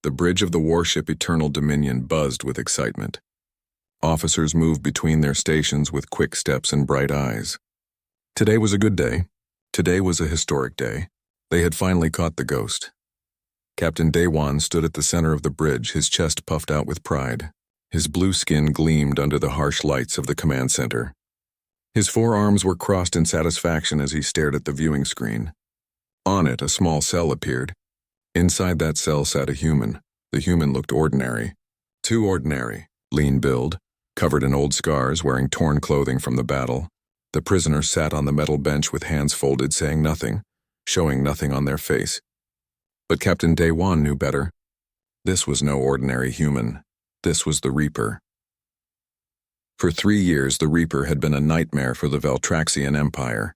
The bridge of the warship Eternal Dominion buzzed with excitement. Officers moved between their stations with quick steps and bright eyes. Today was a good day. Today was a historic day. They had finally caught the ghost. Captain Daewon stood at the center of the bridge, his chest puffed out with pride. His blue skin gleamed under the harsh lights of the command center. His forearms were crossed in satisfaction as he stared at the viewing screen. On it, a small cell appeared. Inside that cell sat a human. The human looked ordinary. Too ordinary. Lean build, covered in old scars, wearing torn clothing from the battle. The prisoner sat on the metal bench with hands folded, saying nothing, showing nothing on their face. But Captain Daewon knew better. This was no ordinary human. This was the Reaper. For 3 years, the Reaper had been a nightmare for the Veltraxian Empire.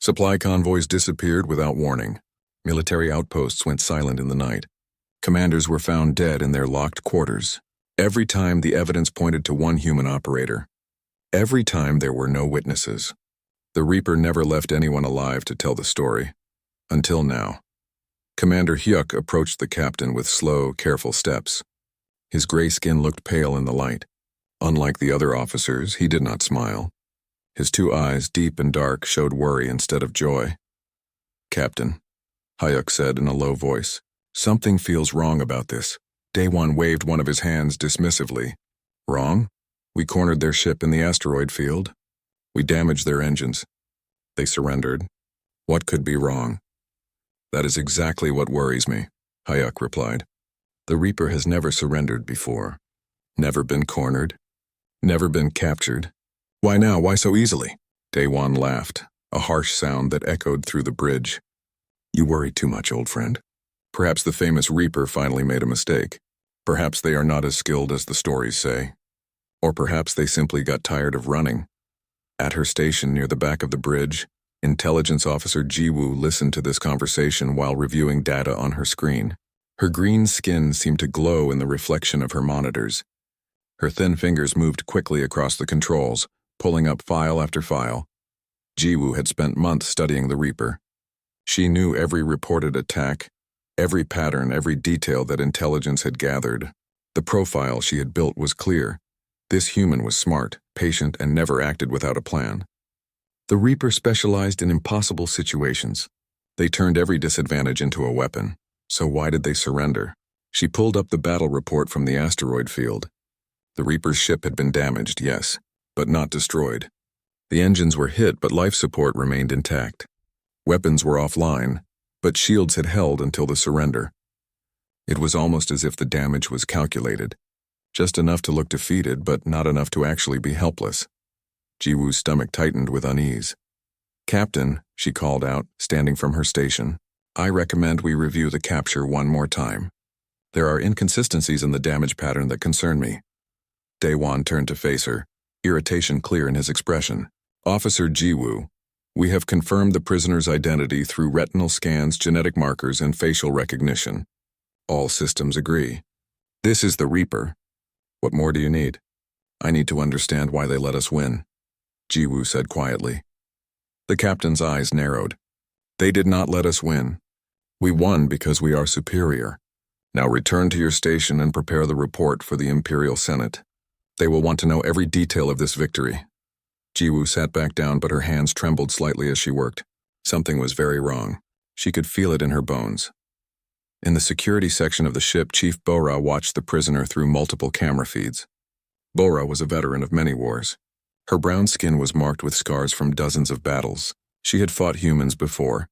Supply convoys disappeared without warning. Military outposts went silent in the night. Commanders were found dead in their locked quarters. Every time the evidence pointed to one human operator. Every time there were no witnesses. The Reaper never left anyone alive to tell the story. Until now. Commander Hyuk approached the captain with slow, careful steps. His gray skin looked pale in the light. Unlike the other officers, he did not smile. His 2 eyes, deep and dark, showed worry instead of joy. "Captain," Hyuk said in a low voice, "something feels wrong about this." Daewon waved one of his hands dismissively. "Wrong? We cornered their ship in the asteroid field. We damaged their engines. They surrendered. What could be wrong?" "That is exactly what worries me," Hyuk replied. "The Reaper has never surrendered before. Never been cornered. Never been captured. Why now? Why so easily?" Daewon laughed, a harsh sound that echoed through the bridge. "You worry too much, old friend. Perhaps the famous Reaper finally made a mistake. Perhaps they are not as skilled as the stories say. Or perhaps they simply got tired of running." At her station near the back of the bridge, Intelligence Officer Jiwoo listened to this conversation while reviewing data on her screen. Her green skin seemed to glow in the reflection of her monitors. Her thin fingers moved quickly across the controls, pulling up file after file. Jiwoo had spent months studying the Reaper. She knew every reported attack, every pattern, every detail that intelligence had gathered. The profile she had built was clear. This human was smart, patient, and never acted without a plan. The Reaper specialized in impossible situations. They turned every disadvantage into a weapon. So why did they surrender? She pulled up the battle report from the asteroid field. The Reaper's ship had been damaged, yes, but not destroyed. The engines were hit, but life support remained intact. Weapons were offline, but shields had held until the surrender. It was almost as if the damage was calculated. Just enough to look defeated, but not enough to actually be helpless. Jiwoo's stomach tightened with unease. "Captain," she called out, standing from her station, "I recommend we review the capture one more time. There are inconsistencies in the damage pattern that concern me." Daewon turned to face her, irritation clear in his expression. "Officer Jiwoo, we have confirmed the prisoner's identity through retinal scans, genetic markers, and facial recognition. All systems agree. This is the Reaper. What more do you need? I need to understand why they let us win," Jiwoo said quietly. The captain's eyes narrowed. "They did not let us win. We won because we are superior. Now return to your station and prepare the report for the Imperial Senate. They will want to know every detail of this victory." Jiwoo sat back down, but her hands trembled slightly as she worked. Something was very wrong. She could feel it in her bones. In the security section of the ship, Chief Bora watched the prisoner through multiple camera feeds. Bora was a veteran of many wars. Her brown skin was marked with scars from dozens of battles. She had fought humans before.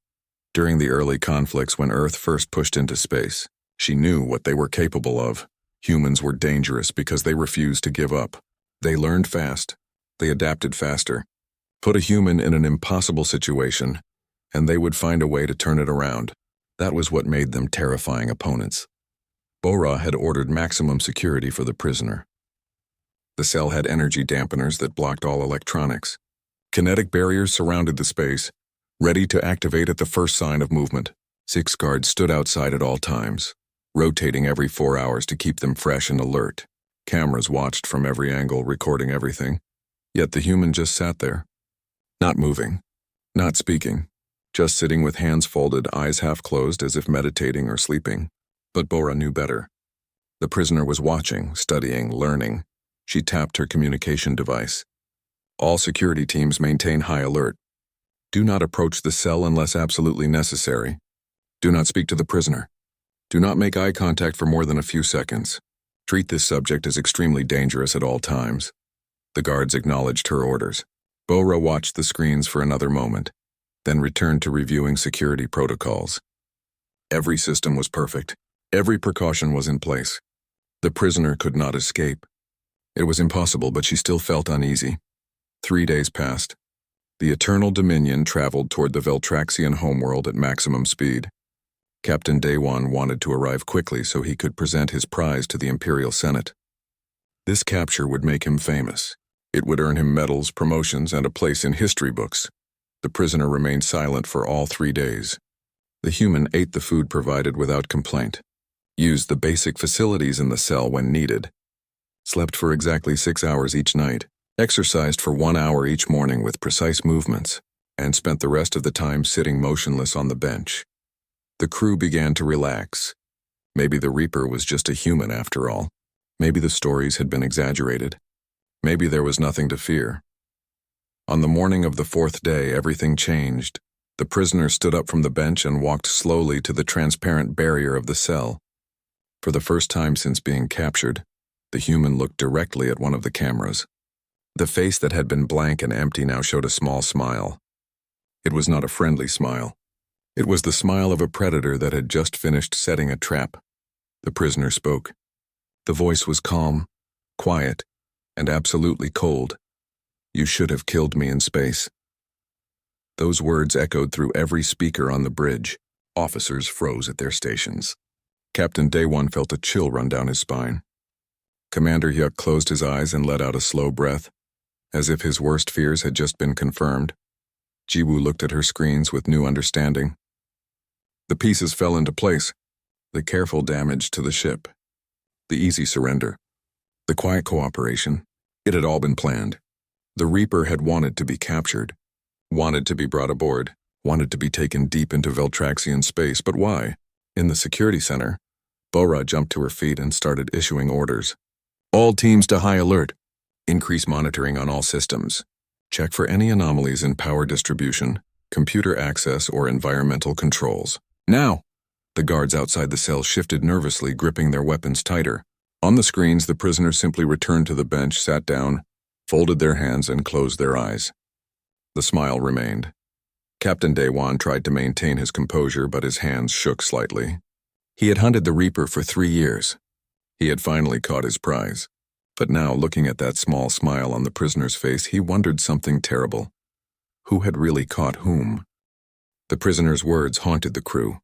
During the early conflicts when Earth first pushed into space, she knew what they were capable of. Humans were dangerous because they refused to give up. They learned fast. They adapted faster. Put a human in an impossible situation, and they would find a way to turn it around. That was what made them terrifying opponents. Bora had ordered maximum security for the prisoner. The cell had energy dampeners that blocked all electronics. Kinetic barriers surrounded the space, ready to activate at the first sign of movement. 6 guards stood outside at all times, rotating every 4 hours to keep them fresh and alert. Cameras watched from every angle, recording everything. Yet the human just sat there, not moving, not speaking, just sitting with hands folded, eyes half closed as if meditating or sleeping. But Bora knew better. The prisoner was watching, studying, learning. She tapped her communication device. All security teams maintain high alert. Do not approach the cell unless absolutely necessary. Do not speak to the prisoner. Do not make eye contact for more than a few seconds. Treat this subject as extremely dangerous at all times. The guards acknowledged her orders. Bora watched the screens for another moment, then returned to reviewing security protocols. Every system was perfect. Every precaution was in place. The prisoner could not escape. It was impossible, but she still felt uneasy. 3 days passed. The Eternal Dominion traveled toward the Veltraxian homeworld at maximum speed. Captain Daewon wanted to arrive quickly so he could present his prize to the Imperial Senate. This capture would make him famous. It would earn him medals, promotions, and a place in history books. The prisoner remained silent for all 3 days. The human ate the food provided without complaint, used the basic facilities in the cell when needed, slept for exactly 6 hours each night, exercised for 1 hour each morning with precise movements, and spent the rest of the time sitting motionless on the bench. The crew began to relax. Maybe the Reaper was just a human after all. Maybe the stories had been exaggerated. Maybe there was nothing to fear. On the morning of the 4th day, everything changed. The prisoner stood up from the bench and walked slowly to the transparent barrier of the cell. For the first time since being captured, the human looked directly at one of the cameras. The face that had been blank and empty now showed a small smile. It was not a friendly smile. It was the smile of a predator that had just finished setting a trap. The prisoner spoke. The voice was calm, quiet, and absolutely cold. You should have killed me in space. Those words echoed through every speaker on the bridge. Officers froze at their stations. Captain Daewon felt a chill run down his spine. Commander Hyuk closed his eyes and let out a slow breath, as if his worst fears had just been confirmed. Jiwoo looked at her screens with new understanding. The pieces fell into place. The careful damage to the ship. The easy surrender. The quiet cooperation. It had all been planned. The Reaper had wanted to be captured, wanted to be brought aboard, wanted to be taken deep into Veltraxian space, but why? In the security center, Bora jumped to her feet and started issuing orders. All teams to high alert. Increase monitoring on all systems. Check for any anomalies in power distribution, computer access, or environmental controls. Now! The guards outside the cell shifted nervously, gripping their weapons tighter. On the screens, the prisoners simply returned to the bench, sat down, folded their hands, and closed their eyes. The smile remained. Captain Daewon tried to maintain his composure, but his hands shook slightly. He had hunted the Reaper for 3 years. He had finally caught his prize. But now, looking at that small smile on the prisoner's face, he wondered something terrible. Who had really caught whom? The prisoner's words haunted the crew.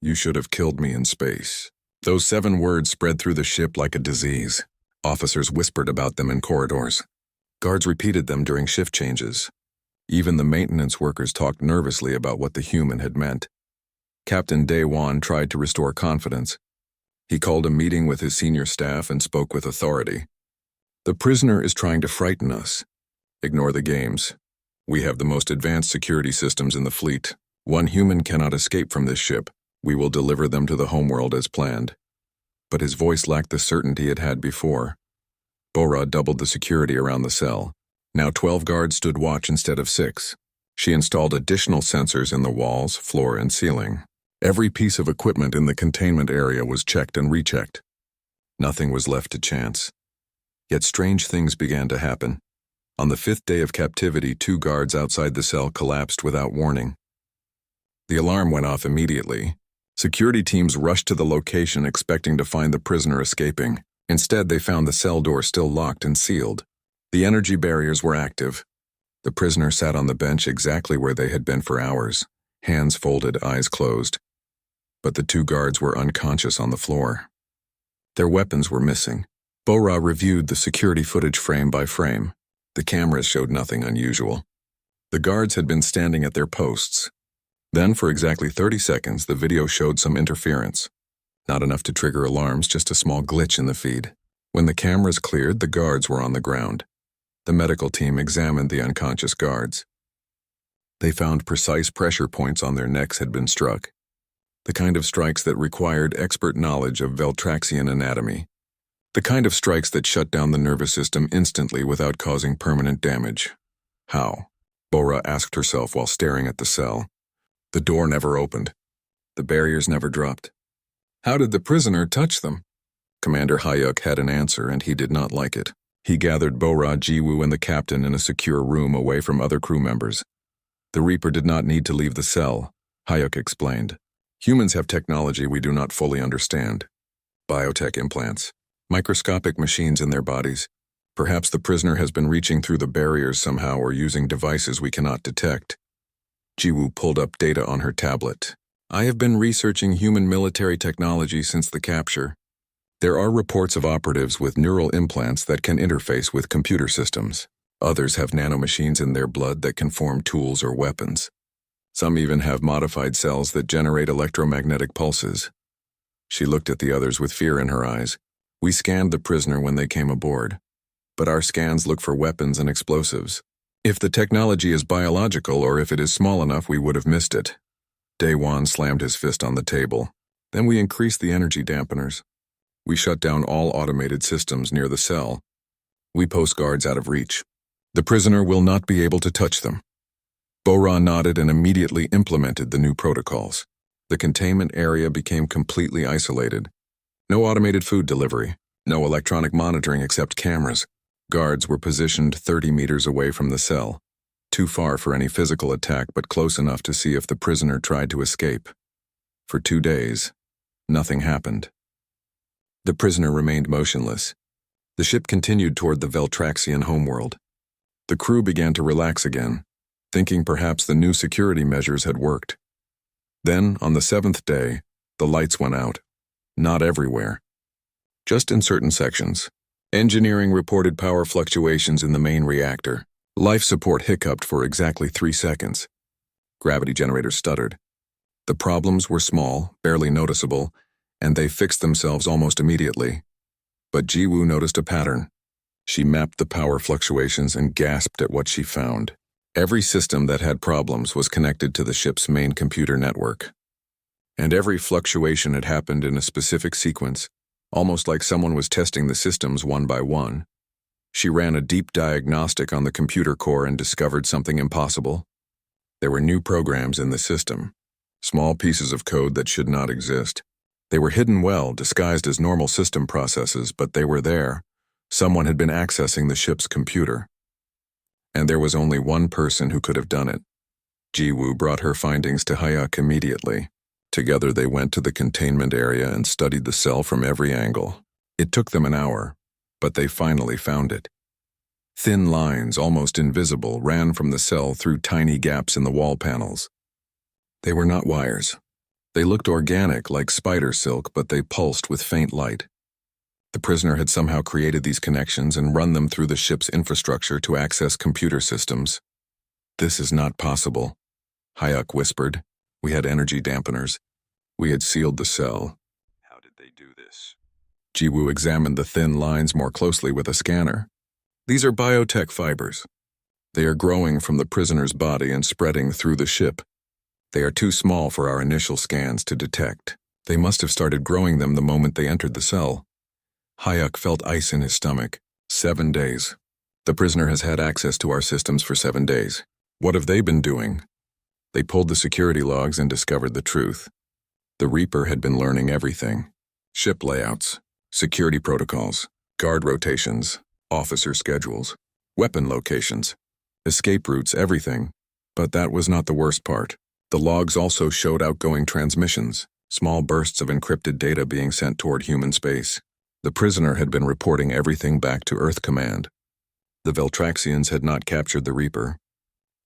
You should have killed me in space. Those 7 words spread through the ship like a disease. Officers whispered about them in corridors. Guards repeated them during shift changes. Even the maintenance workers talked nervously about what the human had meant. Captain Daewon tried to restore confidence. He called a meeting with his senior staff and spoke with authority. The prisoner is trying to frighten us. Ignore the games. We have the most advanced security systems in the fleet. One human cannot escape from this ship. We will deliver them to the homeworld as planned. But his voice lacked the certainty it had before. Bora doubled the security around the cell. Now 12 guards stood watch instead of 6. She installed additional sensors in the walls, floor, and ceiling. Every piece of equipment in the containment area was checked and rechecked. Nothing was left to chance. Yet strange things began to happen. On the 5th day of captivity, 2 guards outside the cell collapsed without warning. The alarm went off immediately. Security teams rushed to the location expecting to find the prisoner escaping. Instead, they found the cell door still locked and sealed. The energy barriers were active. The prisoner sat on the bench exactly where they had been for hours, hands folded, eyes closed. But the 2 guards were unconscious on the floor. Their weapons were missing. Bora reviewed the security footage frame by frame. The cameras showed nothing unusual. The guards had been standing at their posts. Then, for exactly 30 seconds, the video showed some interference. Not enough to trigger alarms, just a small glitch in the feed. When the cameras cleared, the guards were on the ground. The medical team examined the unconscious guards. They found precise pressure points on their necks had been struck. The kind of strikes that required expert knowledge of Veltraxian anatomy. The kind of strikes that shut down the nervous system instantly without causing permanent damage. How? Bora asked herself while staring at the cell. The door never opened. The barriers never dropped. How did the prisoner touch them? Commander Hayuk had an answer, and he did not like it. He gathered Bora, Jiwoo, and the captain in a secure room away from other crew members. The Reaper did not need to leave the cell, Hayuk explained. Humans have technology we do not fully understand. Biotech implants, microscopic machines in their bodies. Perhaps the prisoner has been reaching through the barriers somehow or using devices we cannot detect. Jiwoo pulled up data on her tablet. I have been researching human military technology since the capture. There are reports of operatives with neural implants that can interface with computer systems. Others have nanomachines in their blood that can form tools or weapons. Some even have modified cells that generate electromagnetic pulses. She looked at the others with fear in her eyes. We scanned the prisoner when they came aboard. But our scans look for weapons and explosives. If the technology is biological or if it is small enough, we would have missed it. Daewon slammed his fist on the table. Then we increased the energy dampeners. We shut down all automated systems near the cell. We post guards out of reach. The prisoner will not be able to touch them. Bora nodded and immediately implemented the new protocols. The containment area became completely isolated. No automated food delivery, no electronic monitoring except cameras. Guards were positioned 30 meters away from the cell, too far for any physical attack but close enough to see if the prisoner tried to escape. For 2 days, nothing happened. The prisoner remained motionless. The ship continued toward the Veltraxian homeworld. The crew began to relax again, thinking perhaps the new security measures had worked. Then, on the 7th day, the lights went out. Not everywhere. Just in certain sections. Engineering reported power fluctuations in the main reactor. Life support hiccuped for exactly 3 seconds. Gravity generators stuttered. The problems were small, barely noticeable, and they fixed themselves almost immediately. But Jiwoo noticed a pattern. She mapped the power fluctuations and gasped at what she found. Every system that had problems was connected to the ship's main computer network. And every fluctuation had happened in a specific sequence, almost like someone was testing the systems one by one. She ran a deep diagnostic on the computer core and discovered something impossible. There were new programs in the system, small pieces of code that should not exist. They were hidden well, disguised as normal system processes, but they were there. Someone had been accessing the ship's computer. And there was only one person who could have done it. Jiwoo brought her findings to Hayuk immediately. Together they went to the containment area and studied the cell from every angle. It took them an hour, but they finally found it. Thin lines, almost invisible, ran from the cell through tiny gaps in the wall panels. They were not wires. They looked organic, like spider silk, but they pulsed with faint light. The prisoner had somehow created these connections and run them through the ship's infrastructure to access computer systems. This is not possible, Hayuk whispered. We had energy dampeners. We had sealed the cell. How did they do this? Jiwoo examined the thin lines more closely with a scanner. These are biotech fibers. They are growing from the prisoner's body and spreading through the ship. They are too small for our initial scans to detect. They must have started growing them the moment they entered the cell. Hayuk felt ice in his stomach. 7 days. The prisoner has had access to our systems for 7 days. What have they been doing? They pulled the security logs and discovered the truth. The Reaper had been learning everything. Ship layouts, security protocols, guard rotations, officer schedules, weapon locations, escape routes, everything. But that was not the worst part. The logs also showed outgoing transmissions, small bursts of encrypted data being sent toward human space. The prisoner had been reporting everything back to Earth Command. The Veltraxians had not captured the Reaper.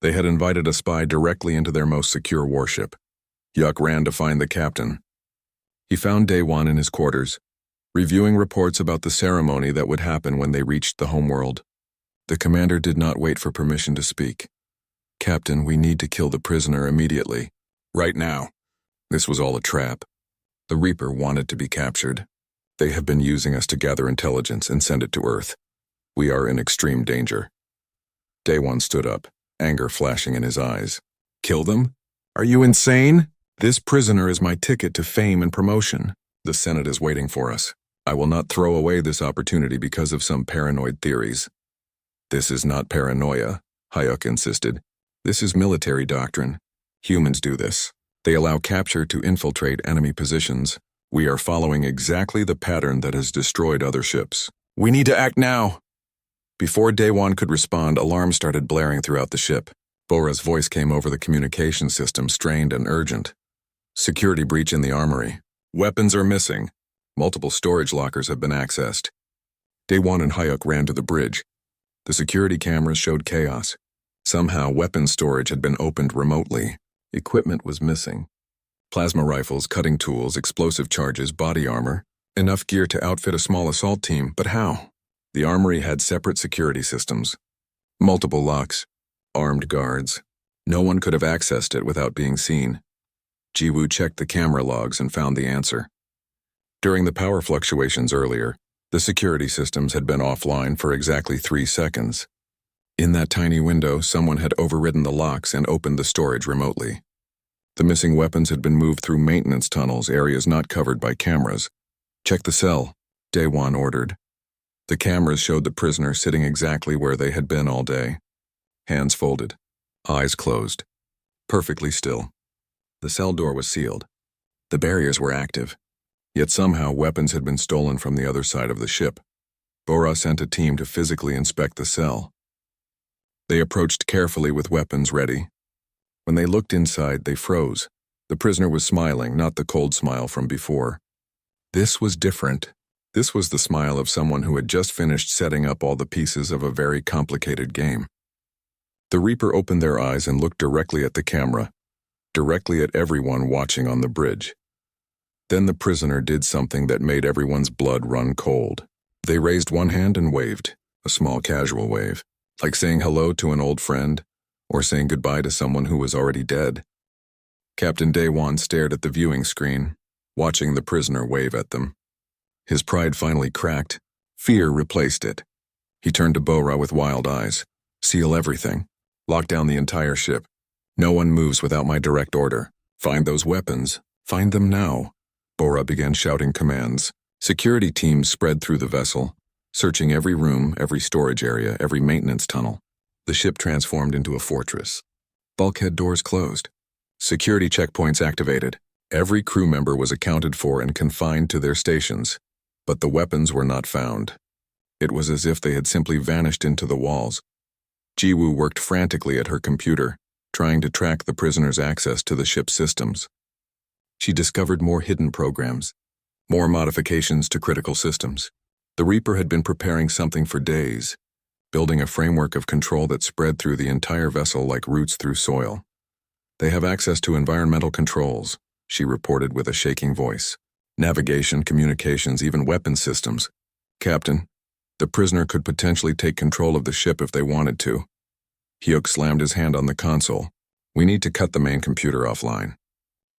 They had invited a spy directly into their most secure warship. Yuk ran to find the captain. He found Daewon in his quarters, reviewing reports about the ceremony that would happen when they reached the homeworld. The commander did not wait for permission to speak. Captain, we need to kill the prisoner immediately. Right now. This was all a trap. The Reaper wanted to be captured. They have been using us to gather intelligence and send it to Earth. We are in extreme danger. Daewon stood up, anger flashing in his eyes. Kill them? Are you insane? This prisoner is my ticket to fame and promotion. The Senate is waiting for us. I will not throw away this opportunity because of some paranoid theories. This is not paranoia, Hayuk insisted. This is military doctrine. Humans do this. They allow capture to infiltrate enemy positions. We are following exactly the pattern that has destroyed other ships. We need to act now. Before Daewon could respond, alarms started blaring throughout the ship. Bora's voice came over the communication system, strained and urgent. Security breach in the armory. Weapons are missing. Multiple storage lockers have been accessed. Daewon and Hayuk ran to the bridge. The security cameras showed chaos. Somehow, weapons storage had been opened remotely. Equipment was missing. Plasma rifles, cutting tools, explosive charges, body armor. Enough gear to outfit a small assault team, but how? The armory had separate security systems. Multiple locks. Armed guards. No one could have accessed it without being seen. Jiwoo checked the camera logs and found the answer. During the power fluctuations earlier, the security systems had been offline for exactly 3 seconds. In that tiny window, someone had overridden the locks and opened the storage remotely. The missing weapons had been moved through maintenance tunnels, areas not covered by cameras. Check the cell, Daewon ordered. The cameras showed the prisoner sitting exactly where they had been all day. Hands folded, eyes closed, perfectly still. The cell door was sealed. The barriers were active. Yet somehow weapons had been stolen from the other side of the ship. Bora sent a team to physically inspect the cell. They approached carefully with weapons ready. When they looked inside, they froze. The prisoner was smiling, not the cold smile from before. This was different. This was the smile of someone who had just finished setting up all the pieces of a very complicated game. The Reaper opened their eyes and looked directly at the camera, directly at everyone watching on the bridge. Then the prisoner did something that made everyone's blood run cold. They raised one hand and waved, a small casual wave, like saying hello to an old friend or saying goodbye to someone who was already dead. Captain Daewon stared at the viewing screen, watching the prisoner wave at them. His pride finally cracked. Fear replaced it. He turned to Bora with wild eyes. Seal everything. Lock down the entire ship. No one moves without my direct order. Find those weapons. Find them now. Bora began shouting commands. Security teams spread through the vessel, searching every room, every storage area, every maintenance tunnel. The ship transformed into a fortress. Bulkhead doors closed. Security checkpoints activated. Every crew member was accounted for and confined to their stations, but the weapons were not found. It was as if they had simply vanished into the walls. Jiwoo worked frantically at her computer, trying to track the prisoner's access to the ship's systems. She discovered more hidden programs, more modifications to critical systems. The Reaper had been preparing something for days, building a framework of control that spread through the entire vessel like roots through soil. They have access to environmental controls, she reported with a shaking voice. Navigation, communications, even weapon systems. Captain, the prisoner could potentially take control of the ship if they wanted to. Hyuk slammed his hand on the console. We need to cut the main computer offline.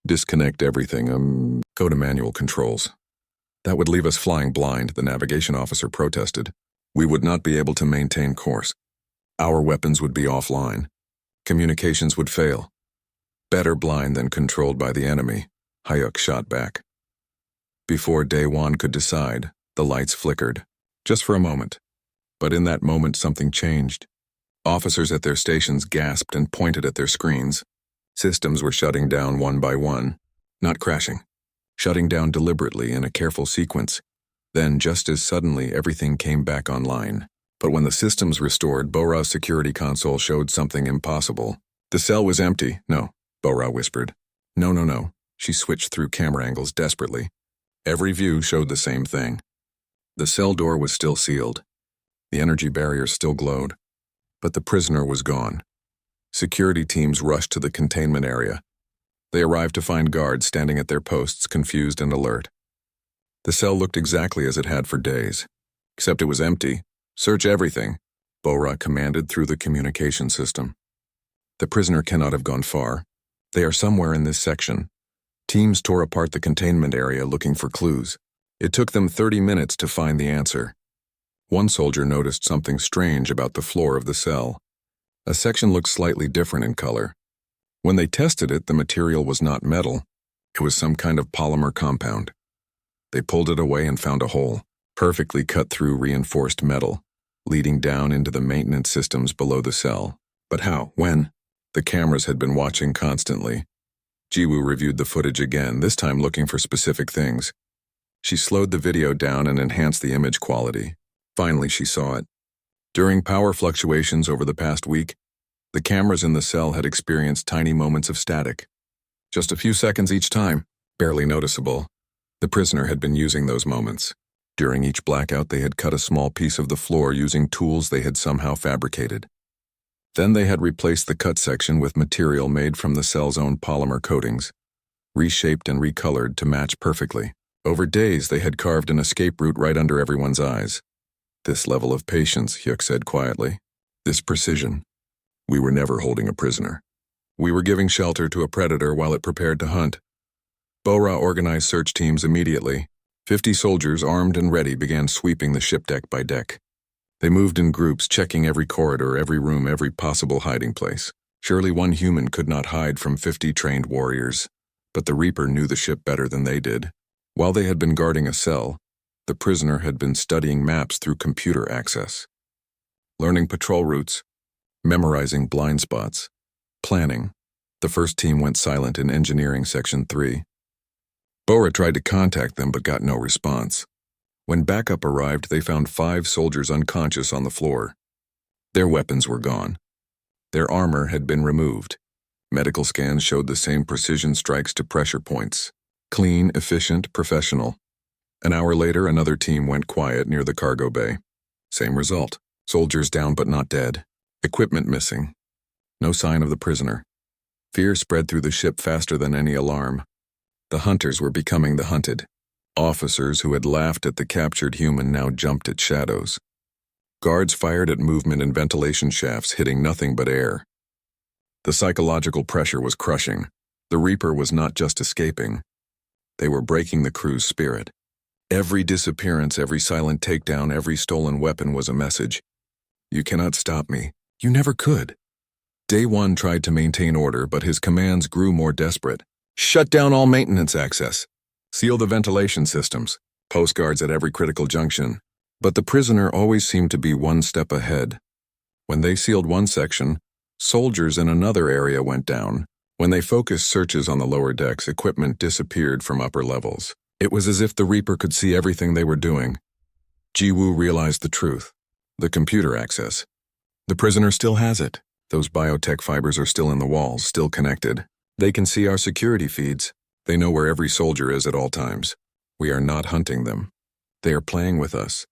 Disconnect everything, go to manual controls. That would leave us flying blind, the navigation officer protested. We would not be able to maintain course. Our weapons would be offline. Communications would fail. Better blind than controlled by the enemy, Hayuk shot back. Before Daewon could decide, the lights flickered, just for a moment. But in that moment something changed. Officers at their stations gasped and pointed at their screens. Systems were shutting down one by one, not crashing, shutting down deliberately in a careful sequence. Then, just as suddenly, everything came back online. But when the systems restored, Bora's security console showed something impossible. The cell was empty. No, Bora whispered. No. She switched through camera angles desperately. Every view showed the same thing. The cell door was still sealed. The energy barrier still glowed. But the prisoner was gone. Security teams rushed to the containment area. They arrived to find guards standing at their posts, confused and alert. The cell looked exactly as it had for days, except it was empty. Search everything, Bora commanded through the communication system. The prisoner cannot have gone far. They are somewhere in this section. Teams tore apart the containment area looking for clues. It took them 30 minutes to find the answer. One soldier noticed something strange about the floor of the cell. A section looked slightly different in color. When they tested it, the material was not metal, It was some kind of polymer compound. They pulled it away and found a hole, perfectly cut through reinforced metal, leading down into the maintenance systems below the cell. But how? When? The cameras had been watching constantly. Jiwoo reviewed the footage again, this time looking for specific things. She slowed the video down and enhanced the image quality. Finally, she saw it. During power fluctuations over the past week, the cameras in the cell had experienced tiny moments of static. Just a few seconds each time, barely noticeable. The prisoner had been using those moments. During each blackout, they had cut a small piece of the floor using tools they had somehow fabricated. Then they had replaced the cut section with material made from the cell's own polymer coatings, reshaped and recolored to match perfectly. Over days, they had carved an escape route right under everyone's eyes. This level of patience, Hyuk said quietly. This precision. We were never holding a prisoner. We were giving shelter to a predator while it prepared to hunt. Bo-Ra organized search teams immediately. 50 soldiers armed and ready began sweeping the ship deck by deck. They moved in groups, checking every corridor, every room, every possible hiding place. Surely one human could not hide from 50 trained warriors, but the Reaper knew the ship better than they did. While they had been guarding a cell, the prisoner had been studying maps through computer access, learning patrol routes, memorizing blind spots, planning. The first team went silent in Engineering Section 3. Bo-Ra tried to contact them but got no response. When backup arrived, they found 5 soldiers unconscious on the floor. Their weapons were gone. Their armor had been removed. Medical scans showed the same precision strikes to pressure points. Clean, efficient, professional. An hour later, another team went quiet near the cargo bay. Same result. Soldiers down but not dead. Equipment missing. No sign of the prisoner. Fear spread through the ship faster than any alarm. The hunters were becoming the hunted. Officers who had laughed at the captured human now jumped at shadows. Guards fired at movement and ventilation shafts, hitting nothing but air. The psychological pressure was crushing. The Reaper was not just escaping. They were breaking the crew's spirit. Every disappearance, every silent takedown, every stolen weapon was a message. You cannot stop me. You never could. Day 1 tried to maintain order, but his commands grew more desperate. Shut down all maintenance access. Seal the ventilation systems. Post guards at every critical junction. But the prisoner always seemed to be one step ahead. When they sealed one section, soldiers in another area went down. When they focused searches on the lower decks, equipment disappeared from upper levels. It was as if the Reaper could see everything they were doing. Jiwoo realized the truth. The computer access. The prisoner still has it. Those biotech fibers are still in the walls, still connected. They can see our security feeds. They know where every soldier is at all times. We are not hunting them. They are playing with us.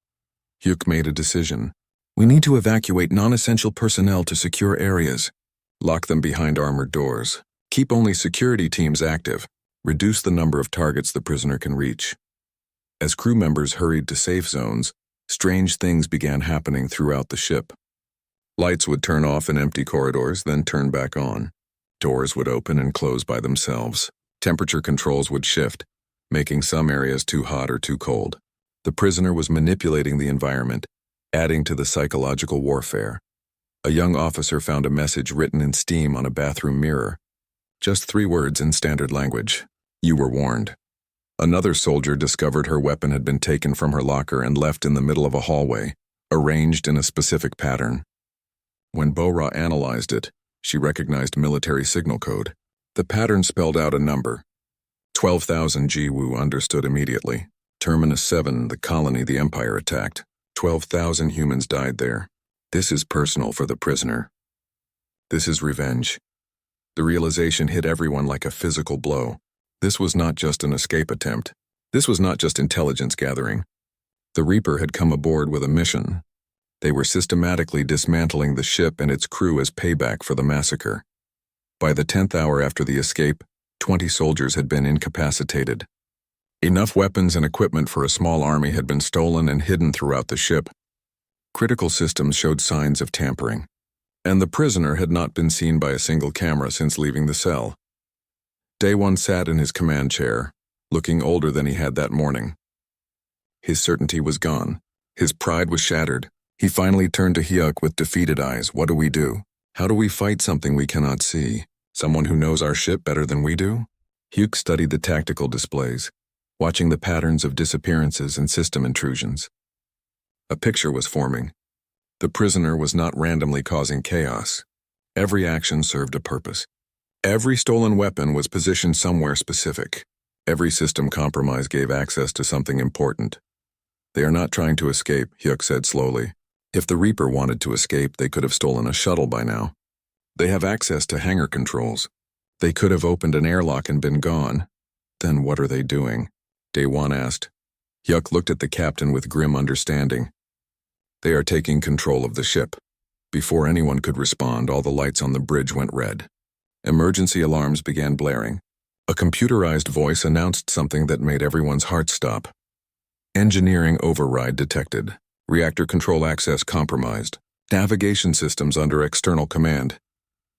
Hyuk made a decision. We need to evacuate non-essential personnel to secure areas. Lock them behind armored doors. Keep only security teams active. Reduce the number of targets the prisoner can reach. As crew members hurried to safe zones, strange things began happening throughout the ship. Lights would turn off in empty corridors, then turn back on. Doors would open and close by themselves. Temperature controls would shift, making some areas too hot or too cold. The prisoner was manipulating the environment, adding to the psychological warfare. A young officer found a message written in steam on a bathroom mirror. Just 3 words in standard language. You were warned. Another soldier discovered her weapon had been taken from her locker and left in the middle of a hallway, arranged in a specific pattern. When Bo-Ra analyzed it, she recognized military signal code. The pattern spelled out a number. 12,000. Jiwoo understood immediately. Terminus 7, the colony the Empire attacked. 12,000 humans died there. This is personal for the prisoner. This is revenge. The realization hit everyone like a physical blow. This was not just an escape attempt. This was not just intelligence gathering. The Reaper had come aboard with a mission. They were systematically dismantling the ship and its crew as payback for the massacre. By the 10th hour after the escape, 20 soldiers had been incapacitated. Enough weapons and equipment for a small army had been stolen and hidden throughout the ship. Critical systems showed signs of tampering, and the prisoner had not been seen by a single camera since leaving the cell. Day 1 sat in his command chair, looking older than he had that morning. His certainty was gone. His pride was shattered. He finally turned to Hyuk with defeated eyes. What do we do? How do we fight something we cannot see? Someone who knows our ship better than we do? Hugh studied the tactical displays, watching the patterns of disappearances and system intrusions. A picture was forming. The prisoner was not randomly causing chaos. Every action served a purpose. Every stolen weapon was positioned somewhere specific. Every system compromise gave access to something important. They are not trying to escape, Hyuk said slowly. If the Reaper wanted to escape, they could have stolen a shuttle by now. They have access to hangar controls. They could have opened an airlock and been gone. Then what are they doing? Daewon asked. Hyuk looked at the captain with grim understanding. They are taking control of the ship. Before anyone could respond, all the lights on the bridge went red. Emergency alarms began blaring. A computerized voice announced something that made everyone's heart stop. Engineering override detected. Reactor control access compromised. Navigation systems under external command.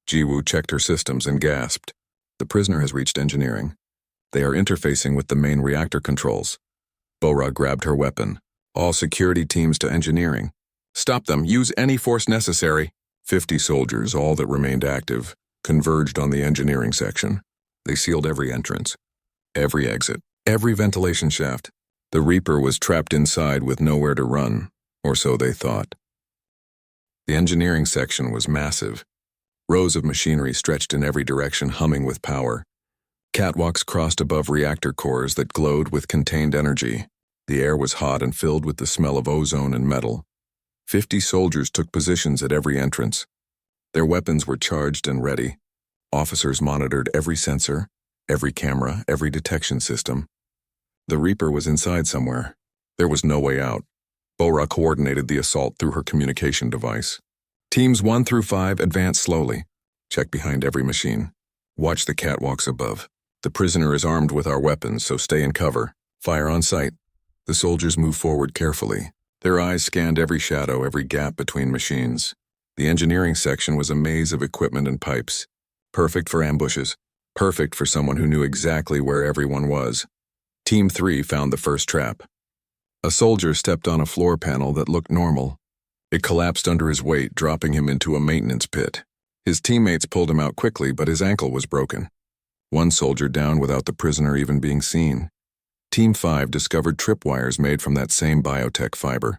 Jiwoo checked her systems and gasped. The prisoner has reached engineering. They are interfacing with the main reactor controls. Bora grabbed her weapon. All security teams to engineering. Stop them. Use any force necessary. 50 soldiers, all that remained active, converged on the engineering section. They sealed every entrance, every exit, every ventilation shaft. The Reaper was trapped inside with nowhere to run, or so they thought. The engineering section was massive. Rows of machinery stretched in every direction, humming with power. Catwalks crossed above reactor cores that glowed with contained energy. The air was hot and filled with the smell of ozone and metal. 50 soldiers took positions at every entrance. Their weapons were charged and ready. Officers monitored every sensor, every camera, every detection system. The Reaper was inside somewhere. There was no way out. Bora coordinated the assault through her communication device. Teams 1 through 5 advance slowly. Check behind every machine. Watch the catwalks above. The prisoner is armed with our weapons, so stay in cover. Fire on sight. The soldiers moved forward carefully. Their eyes scanned every shadow, every gap between machines. The engineering section was a maze of equipment and pipes. Perfect for ambushes. Perfect for someone who knew exactly where everyone was. Team 3 found the first trap. A soldier stepped on a floor panel that looked normal. It collapsed under his weight, dropping him into a maintenance pit. His teammates pulled him out quickly, but his ankle was broken. One soldier down without the prisoner even being seen. Team 5 discovered tripwires made from that same biotech fiber.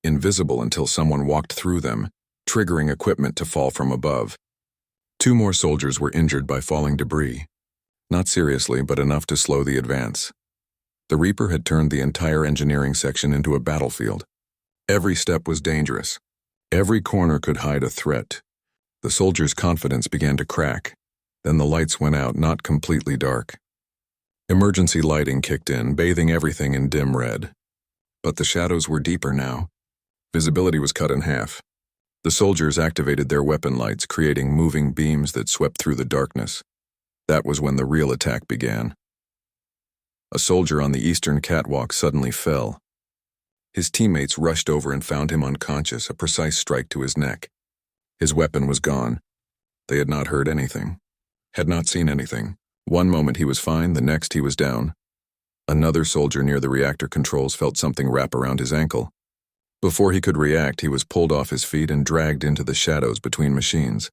Invisible until someone walked through them, triggering equipment to fall from above. 2 more soldiers were injured by falling debris. Not seriously, but enough to slow the advance. The Reaper had turned the entire engineering section into a battlefield. Every step was dangerous. Every corner could hide a threat. The soldiers' confidence began to crack. Then the lights went out, not completely dark. Emergency lighting kicked in, bathing everything in dim red. But the shadows were deeper now. Visibility was cut in half. The soldiers activated their weapon lights, creating moving beams that swept through the darkness. That was when the real attack began. A soldier on the eastern catwalk suddenly fell. His teammates rushed over and found him unconscious, a precise strike to his neck. His weapon was gone. They had not heard anything, had not seen anything. One moment he was fine, the next he was down. Another soldier near the reactor controls felt something wrap around his ankle. Before he could react, he was pulled off his feet and dragged into the shadows between machines.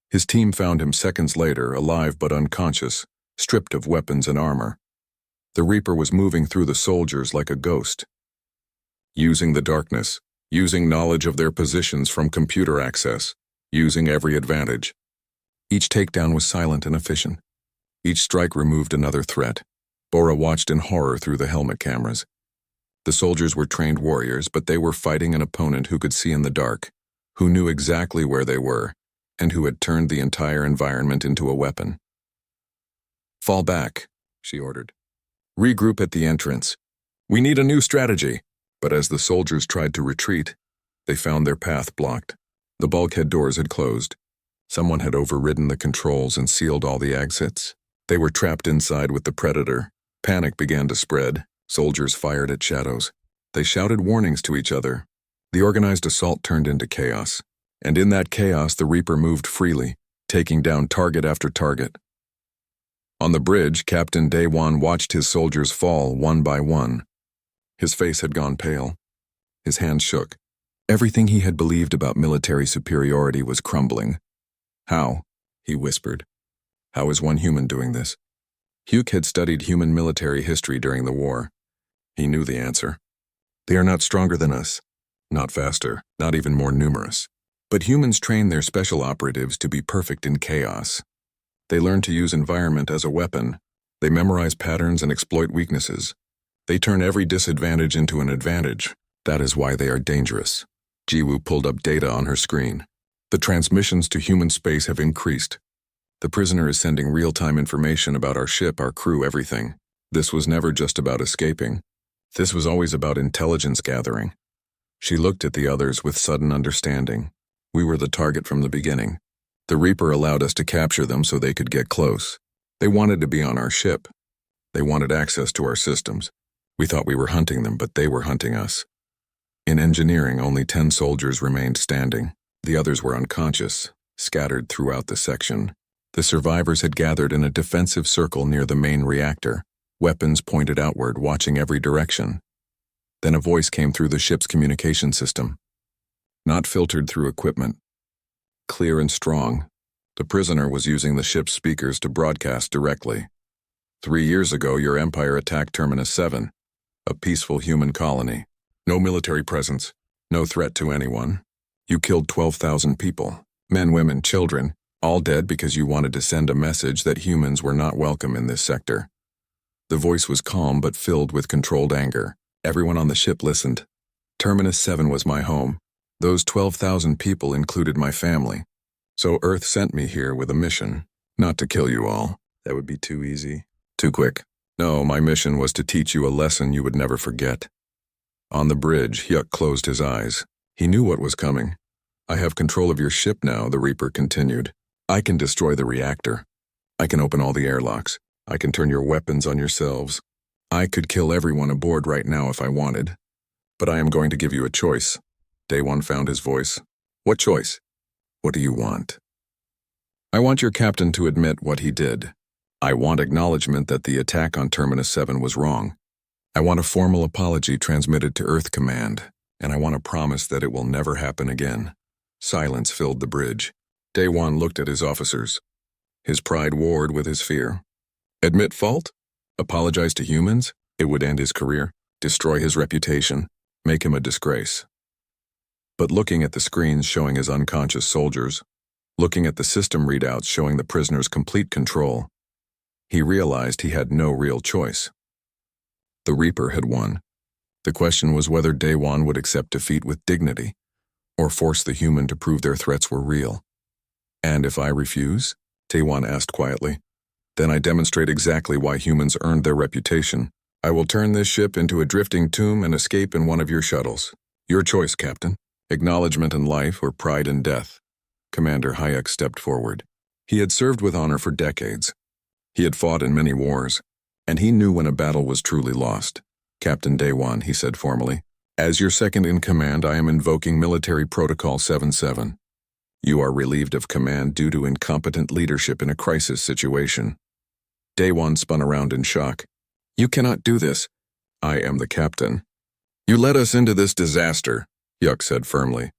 His team found him seconds later, alive but unconscious, stripped of weapons and armor. The Reaper was moving through the soldiers like a ghost. Using the darkness, using knowledge of their positions from computer access, using every advantage. Each takedown was silent and efficient. Each strike removed another threat. Bora watched in horror through the helmet cameras. The soldiers were trained warriors, but they were fighting an opponent who could see in the dark, who knew exactly where they were, and who had turned the entire environment into a weapon. "Fall back," she ordered. "Regroup at the entrance. We need a new strategy." But as the soldiers tried to retreat, they found their path blocked. The bulkhead doors had closed. Someone had overridden the controls and sealed all the exits. They were trapped inside with the Predator. Panic began to spread. Soldiers fired at shadows. They shouted warnings to each other. The organized assault turned into chaos. And in that chaos, the Reaper moved freely, taking down target after target. On the bridge, Captain Daewon watched his soldiers fall one by one. His face had gone pale. His hands shook. Everything he had believed about military superiority was crumbling. "How?" he whispered. "How is one human doing this?" Hugh had studied human military history during the war. He knew the answer. They are not stronger than us, not faster, not even more numerous. But humans train their special operatives to be perfect in chaos. They learn to use environment as a weapon. They memorize patterns and exploit weaknesses. They turn every disadvantage into an advantage. That is why they are dangerous. Jiwoo pulled up data on her screen. The transmissions to human space have increased. The prisoner is sending real-time information about our ship, our crew, everything. This was never just about escaping. This was always about intelligence gathering. She looked at the others with sudden understanding. We were the target from the beginning. The Reaper allowed us to capture them so they could get close. They wanted to be on our ship. They wanted access to our systems. We thought we were hunting them, but they were hunting us. In engineering, only 10 soldiers remained standing. The others were unconscious, scattered throughout the section. The survivors had gathered in a defensive circle near the main reactor, weapons pointed outward, watching every direction. Then a voice came through the ship's communication system. Not filtered through equipment. Clear and strong. The prisoner was using the ship's speakers to broadcast directly. 3 years ago, your empire attacked Terminus 7, a peaceful human colony. No military presence, no threat to anyone. You killed 12,000 people, men, women, children, all dead because you wanted to send a message that humans were not welcome in this sector. The voice was calm but filled with controlled anger. Everyone on the ship listened. Terminus 7 was my home. Those 12,000 people included my family. So Earth sent me here with a mission, not to kill you all. That would be too easy. Too quick. No, my mission was to teach you a lesson you would never forget. On the bridge, Hyuk closed his eyes. He knew what was coming. I have control of your ship now, the Reaper continued. I can destroy the reactor. I can open all the airlocks. I can turn your weapons on yourselves. I could kill everyone aboard right now if I wanted. But I am going to give you a choice. Daewon found his voice. What choice? What do you want? I want your captain to admit what he did. I want acknowledgement that the attack on Terminus 7 was wrong. I want a formal apology transmitted to Earth Command, and I want a promise that it will never happen again. Silence filled the bridge. Daewon looked at his officers. His pride warred with his fear. Admit fault? Apologize to humans? It would end his career, destroy his reputation, make him a disgrace. But looking at the screens showing his unconscious soldiers, looking at the system readouts showing the prisoner's complete control, he realized he had no real choice. The Reaper had won. The question was whether Daewon would accept defeat with dignity, or force the human to prove their threats were real. And if I refuse? Daewon asked quietly. Then I demonstrate exactly why humans earned their reputation. I will turn this ship into a drifting tomb and escape in one of your shuttles. Your choice, Captain. Acknowledgement in life or pride in death. Commander Hyuk stepped forward. He had served with honor for decades. He had fought in many wars, and he knew when a battle was truly lost. Captain Daewon, he said formally, as your second in command, I am invoking Military Protocol 77. You are relieved of command due to incompetent leadership in a crisis situation. Daewon spun around in shock. You cannot do this. I am the captain. You led us into this disaster, Hyuk said firmly.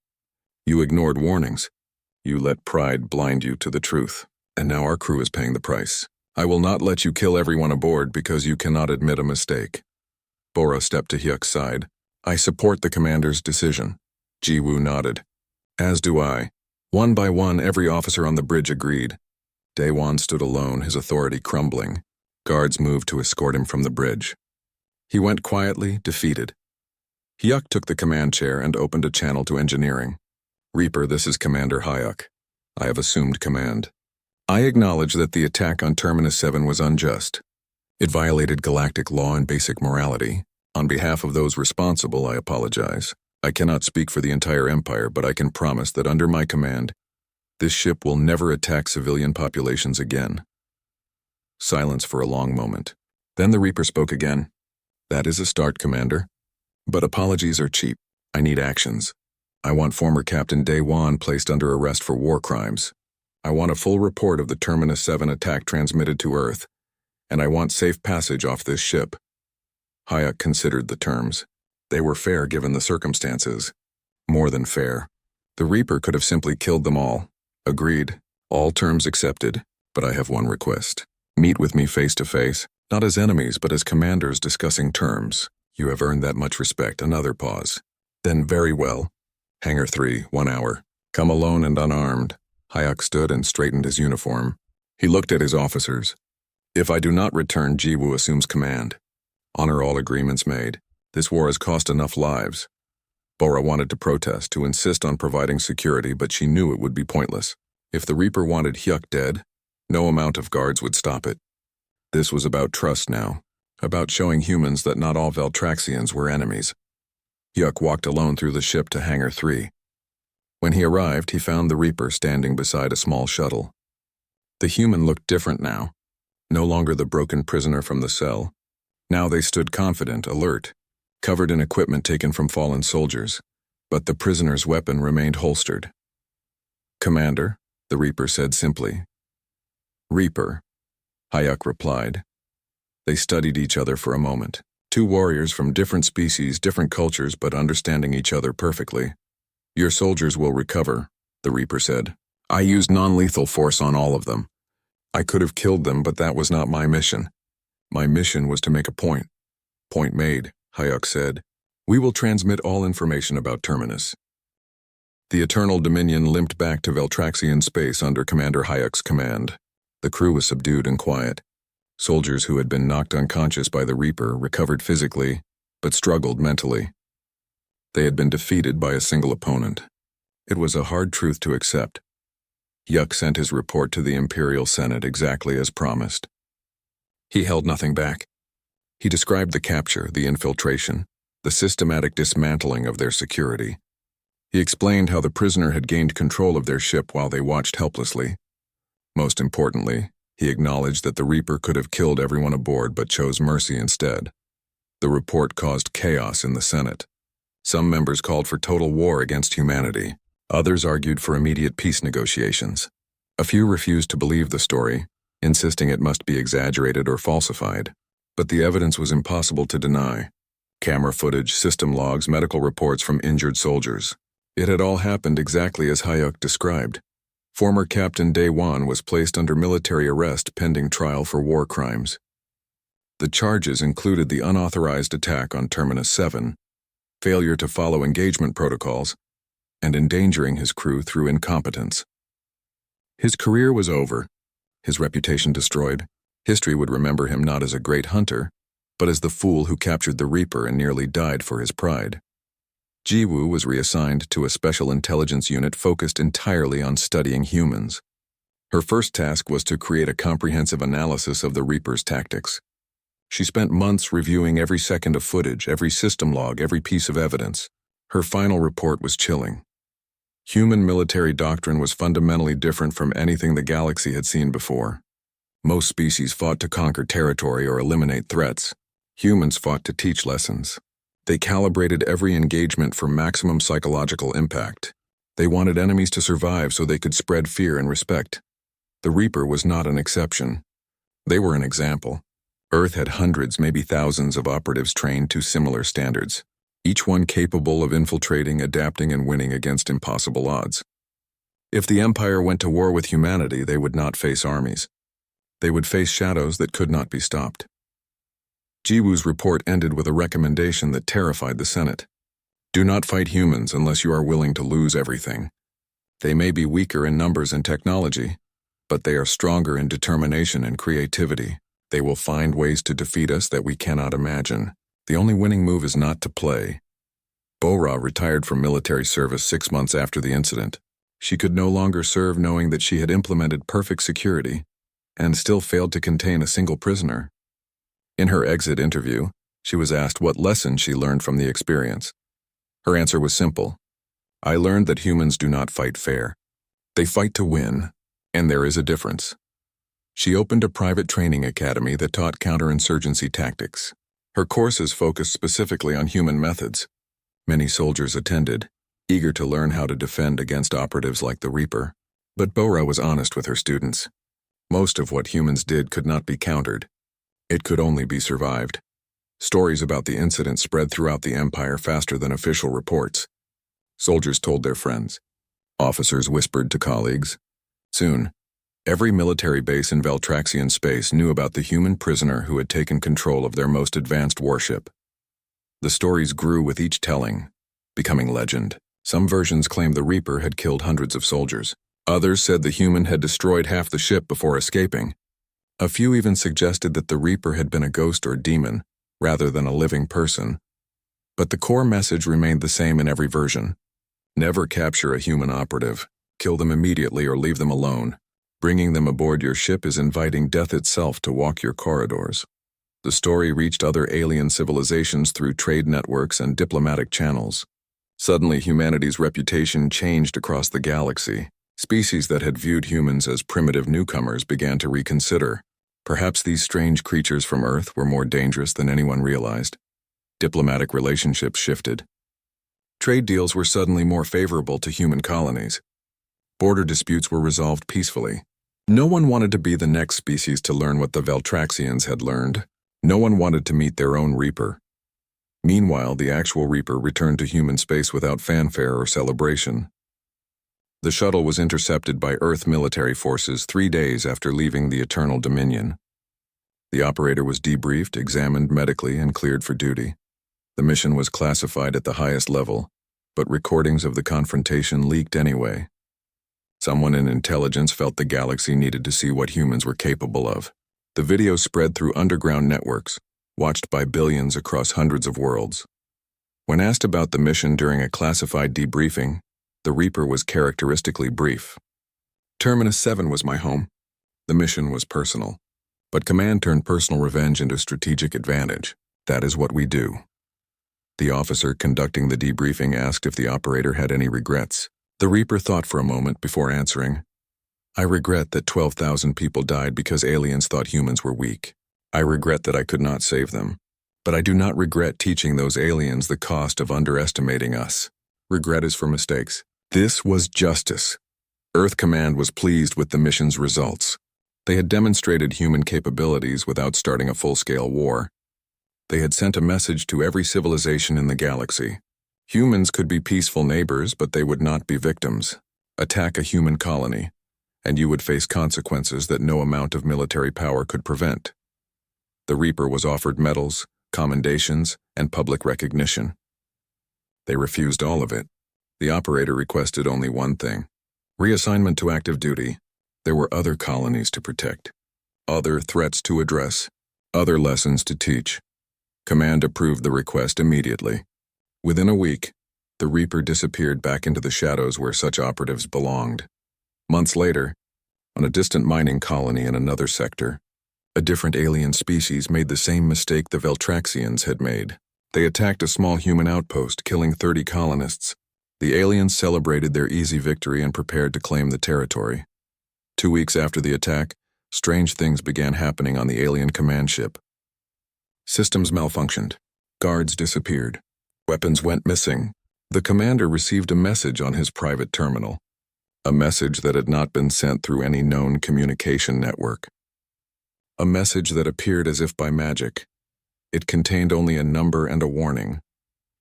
You ignored warnings. You let pride blind you to the truth, and now our crew is paying the price. I will not let you kill everyone aboard because you cannot admit a mistake. Bora stepped to Hyuk's side. I support the commander's decision. Jiwoo nodded. As do I. One by one, every officer on the bridge agreed. Daewon stood alone, his authority crumbling. Guards moved to escort him from the bridge. He went quietly, defeated. Hyuk took the command chair and opened a channel to engineering. Reaper, this is Commander Hyuk. I have assumed command. I acknowledge that the attack on Terminus 7 was unjust. It violated galactic law and basic morality. On behalf of those responsible, I apologize. I cannot speak for the entire Empire, but I can promise that under my command, this ship will never attack civilian populations again. Silence for a long moment. Then the Reaper spoke again. That is a start, Commander. But apologies are cheap. I need actions. I want former Captain Daewon placed under arrest for war crimes. I want a full report of the Terminus 7 attack transmitted to Earth, and I want safe passage off this ship. Hyuk considered the terms. They were fair given the circumstances. More than fair. The Reaper could have simply killed them all. Agreed. All terms accepted, but I have one request. Meet with me face to face, not as enemies but as commanders discussing terms. You have earned that much respect. Another pause. Then very well. Hangar 3, 1 hour. Come alone and unarmed. Hayek stood and straightened his uniform. He looked at his officers. If I do not return, Jiwoo assumes command. Honor all agreements made. This war has cost enough lives. Bora wanted to protest, to insist on providing security, but she knew it would be pointless. If the Reaper wanted Hyuk dead, no amount of guards would stop it. This was about trust now, about showing humans that not all Veltraxians were enemies. Hyuk walked alone through the ship to Hangar 3. When he arrived, he found the Reaper standing beside a small shuttle. The human looked different now, no longer the broken prisoner from the cell. Now they stood confident, alert, covered in equipment taken from fallen soldiers, but the prisoner's weapon remained holstered. "Commander," the Reaper said simply. "Reaper," Hayek replied. They studied each other for a moment. Two warriors from different species, different cultures, but understanding each other perfectly. "Your soldiers will recover," the Reaper said. "I used non-lethal force on all of them. I could have killed them, but that was not my mission. My mission was to make a point." "Point made," Hayek said. "We will transmit all information about Terminus." The Eternal Dominion limped back to Veltraxian space under Commander Hayek's command. The crew was subdued and quiet. Soldiers who had been knocked unconscious by the Reaper recovered physically, but struggled mentally. They had been defeated by a single opponent. It was a hard truth to accept. Hyuk sent his report to the Imperial Senate exactly as promised. He held nothing back. He described the capture, the infiltration, the systematic dismantling of their security. He explained how the prisoner had gained control of their ship while they watched helplessly. Most importantly, he acknowledged that the Reaper could have killed everyone aboard but chose mercy instead. The report caused chaos in the Senate. Some members called for total war against humanity. Others argued for immediate peace negotiations. A few refused to believe the story, insisting it must be exaggerated or falsified. But the evidence was impossible to deny. Camera footage, system logs, medical reports from injured soldiers. It had all happened exactly as Hayek described. Former Captain Daewon was placed under military arrest pending trial for war crimes. The charges included the unauthorized attack on Terminus 7, failure to follow engagement protocols, and endangering his crew through incompetence. His career was over, his reputation destroyed. History would remember him not as a great hunter, but as the fool who captured the Reaper and nearly died for his pride. Jiwoo was reassigned to a special intelligence unit focused entirely on studying humans. Her first task was to create a comprehensive analysis of the Reaper's tactics. She spent months reviewing every second of footage, every system log, every piece of evidence. Her final report was chilling. Human military doctrine was fundamentally different from anything the galaxy had seen before. Most species fought to conquer territory or eliminate threats. Humans fought to teach lessons. They calibrated every engagement for maximum psychological impact. They wanted enemies to survive so they could spread fear and respect. The Reaper was not an exception. They were an example. Earth had hundreds, maybe thousands of operatives trained to similar standards, each one capable of infiltrating, adapting, and winning against impossible odds. If the Empire went to war with humanity, they would not face armies. They would face shadows that could not be stopped. Jiwoo's report ended with a recommendation that terrified the Senate. Do not fight humans unless you are willing to lose everything. They may be weaker in numbers and technology, but they are stronger in determination and creativity. They will find ways to defeat us that we cannot imagine. The only winning move is not to play. Bora retired from military service 6 months after the incident. She could no longer serve knowing that she had implemented perfect security and still failed to contain a single prisoner. In her exit interview, she was asked what lesson she learned from the experience. Her answer was simple. I learned that humans do not fight fair. They fight to win, and there is a difference. She opened a private training academy that taught counterinsurgency tactics. Her courses focused specifically on human methods. Many soldiers attended, eager to learn how to defend against operatives like the Reaper. But Bora was honest with her students. Most of what humans did could not be countered. It could only be survived. Stories about the incident spread throughout the Empire faster than official reports. Soldiers told their friends. Officers whispered to colleagues. Soon, Every military base in Valtraxian space knew about the human prisoner who had taken control of their most advanced warship. The stories grew with each telling, becoming legend. Some versions claimed the Reaper had killed hundreds of soldiers. Others said the human had destroyed half the ship before escaping. A few even suggested that the Reaper had been a ghost or demon, rather than a living person. But the core message remained the same in every version. Never capture a human operative. Kill them immediately or leave them alone. Bringing them aboard your ship is inviting death itself to walk your corridors. The story reached other alien civilizations through trade networks and diplomatic channels. Suddenly, humanity's reputation changed across the galaxy. Species that had viewed humans as primitive newcomers began to reconsider. Perhaps these strange creatures from Earth were more dangerous than anyone realized. Diplomatic relationships shifted. Trade deals were suddenly more favorable to human colonies. Border disputes were resolved peacefully. No one wanted to be the next species to learn what the Valtraxians had learned. No one wanted to meet their own Reaper. Meanwhile, the actual Reaper returned to human space without fanfare or celebration. The shuttle was intercepted by Earth military forces 3 days after leaving the Eternal Dominion. The operator was debriefed, examined medically, and cleared for duty. The mission was classified at the highest level, but recordings of the confrontation leaked anyway. Someone in intelligence felt the galaxy needed to see what humans were capable of. The video spread through underground networks, watched by billions across hundreds of worlds. When asked about the mission during a classified debriefing, the Reaper was characteristically brief. Terminus 7 was my home. The mission was personal. But Command turned personal revenge into strategic advantage. That is what we do. The officer conducting the debriefing asked if the operator had any regrets. The Reaper thought for a moment before answering. I regret that 12,000 people died because aliens thought humans were weak. I regret that I could not save them. But I do not regret teaching those aliens the cost of underestimating us. Regret is for mistakes. This was justice. Earth Command was pleased with the mission's results. They had demonstrated human capabilities without starting a full-scale war. They had sent a message to every civilization in the galaxy. Humans could be peaceful neighbors, but they would not be victims. Attack a human colony, and you would face consequences that no amount of military power could prevent. The Reaper was offered medals, commendations, and public recognition. They refused all of it. The operator requested only one thing: reassignment to active duty. There were other colonies to protect, other threats to address, other lessons to teach. Command approved the request immediately. Within a week, the Reaper disappeared back into the shadows where such operatives belonged. Months later, on a distant mining colony in another sector, a different alien species made the same mistake the Valtraxians had made. They attacked a small human outpost, killing 30 colonists. The aliens celebrated their easy victory and prepared to claim the territory. 2 weeks after the attack, strange things began happening on the alien command ship. Systems malfunctioned. Guards disappeared. Weapons went missing. The commander received a message on his private terminal. A message that had not been sent through any known communication network. A message that appeared as if by magic. It contained only a number and a warning.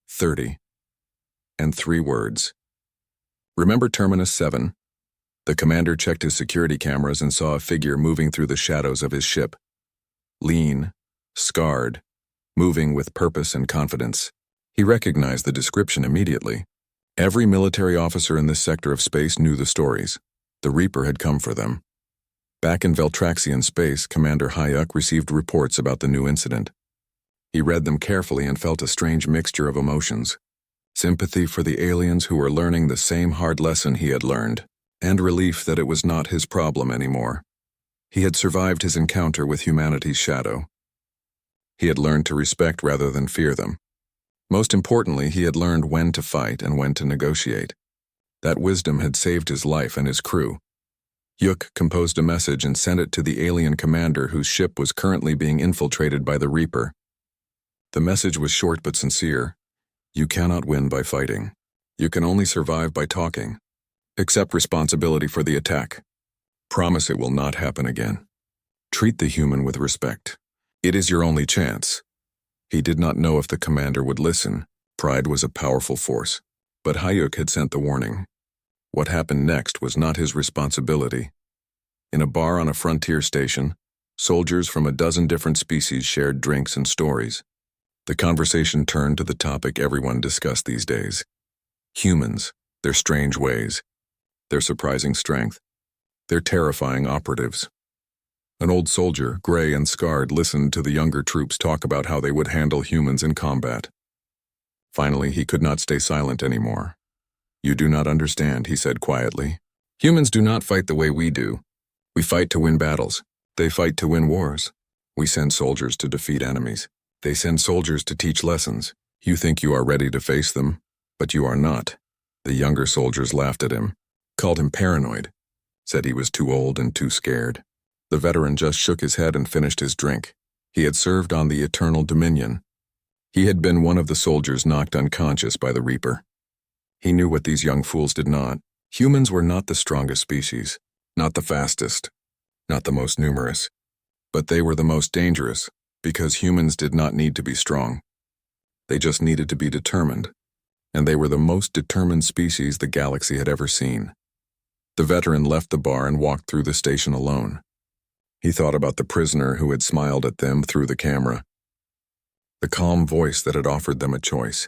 30. And 3 words. Remember Terminus 7? The commander checked his security cameras and saw a figure moving through the shadows of his ship. Lean, scarred, moving with purpose and confidence. He recognized the description immediately. Every military officer in this sector of space knew the stories. The Reaper had come for them. Back in Valtraxian space, Commander Hayuk received reports about the new incident. He read them carefully and felt a strange mixture of emotions. Sympathy for the aliens who were learning the same hard lesson he had learned, and relief that it was not his problem anymore. He had survived his encounter with humanity's shadow. He had learned to respect rather than fear them. Most importantly, he had learned when to fight and when to negotiate. That wisdom had saved his life and his crew. Yuk composed a message and sent it to the alien commander whose ship was currently being infiltrated by the Reaper. The message was short but sincere. You cannot win by fighting. You can only survive by talking. Accept responsibility for the attack. Promise it will not happen again. Treat the human with respect. It is your only chance. He did not know if the commander would listen. Pride was a powerful force. But Hayuk had sent the warning. What happened next was not his responsibility. In a bar on a frontier station, soldiers from a dozen different species shared drinks and stories. The conversation turned to the topic everyone discussed these days: humans, their strange ways, their surprising strength, their terrifying operatives. An old soldier, gray and scarred, listened to the younger troops talk about how they would handle humans in combat. Finally, he could not stay silent anymore. "You do not understand," he said quietly. "Humans do not fight the way we do. We fight to win battles. They fight to win wars. We send soldiers to defeat enemies. They send soldiers to teach lessons. You think you are ready to face them, but you are not." The younger soldiers laughed at him, called him paranoid, said he was too old and too scared. The veteran just shook his head and finished his drink. He had served on the Eternal Dominion. He had been one of the soldiers knocked unconscious by the Reaper. He knew what these young fools did not. Humans were not the strongest species, not the fastest, not the most numerous, but they were the most dangerous, because humans did not need to be strong. They just needed to be determined, and they were the most determined species the galaxy had ever seen. The veteran left the bar and walked through the station alone. He thought about the prisoner who had smiled at them through the camera, the calm voice that had offered them a choice.